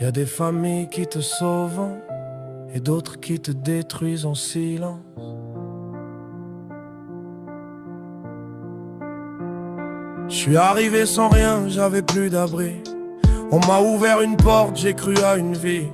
a des familles qui te sauvent et d'autres qui te détruisent en silence. Je suis arrivé sans rien, j'avais plus d'abri. On m'a ouvert une porte, j'ai cru à une vie.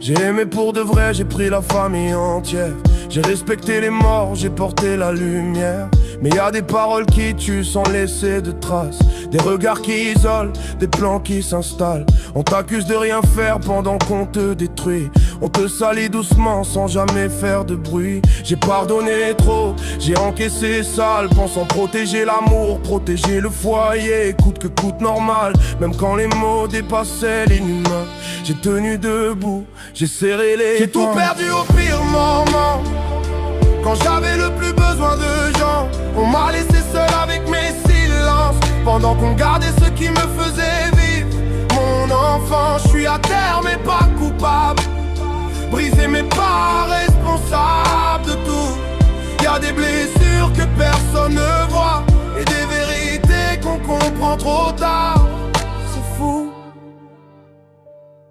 J'ai aimé pour de vrai, j'ai pris la famille entière. J'ai respecté les morts, j'ai porté la lumière. Mais y a des paroles qui tuent sans laisser de traces. Des regards qui isolent, des plans qui s'installent. On t'accuse de rien faire pendant qu'on te détruit. On te salit doucement sans jamais faire de bruit. J'ai pardonné trop, j'ai encaissé sale, pensant protéger l'amour, protéger le foyer, coûte que coûte normal. Même quand les mots dépassaient l'inhumain, j'ai tenu debout, j'ai serré les J'ai tout perdu au pire moment, quand j'avais le plus besoin de gens. On m'a laissé seul avec mes silences, pendant qu'on gardait ce qui me faisait vivre. Mon enfant, je suis à terre mais pas coupable, brisé mais pas responsable de tout. Y'a des blessures que personne ne voit et des vérités qu'on comprend trop tard. C'est fou.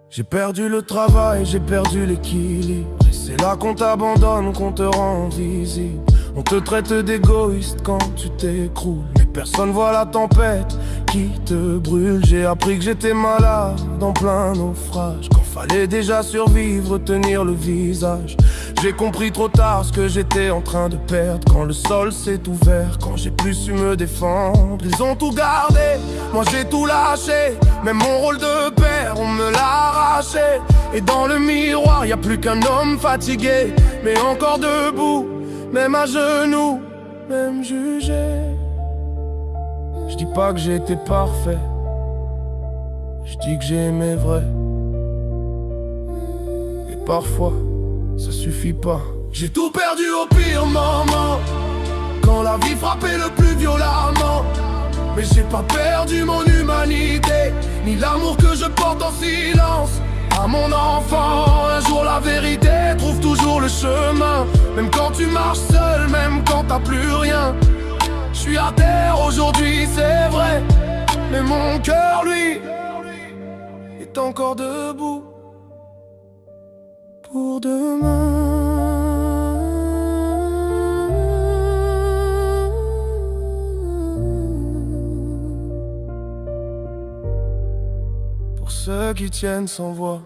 J'ai perdu le travail, j'ai perdu l'équilibre. Et c'est là qu'on t'abandonne, qu'on te rend visible. On te traite d'égoïste quand tu t'écroules, mais personne voit la tempête qui te brûle. J'ai appris que j'étais malade en plein naufrage, quand fallait déjà survivre, tenir le visage. J'ai compris trop tard ce que j'étais en train de perdre, quand le sol s'est ouvert, quand j'ai plus su me défendre. Ils ont tout gardé, moi j'ai tout lâché. Même mon rôle de père, on me l'a arraché. Et dans le miroir, y a plus qu'un homme fatigué, mais encore debout, même à genoux, même jugé. Je dis pas que j'ai été parfait, je dis que j'ai aimé vrai. Et parfois, ça suffit pas. J'ai tout perdu au pire moment, quand la vie frappait le plus violemment. Mais j'ai pas perdu mon humanité, ni l'amour que je porte en silence. À mon enfant, un jour la vérité trouve toujours le chemin. Même quand tu marches seul, même quand t'as plus rien. Je suis à terre aujourd'hui, c'est vrai, mais mon cœur, lui, est encore debout pour demain. Pour ceux qui tiennent sans voix,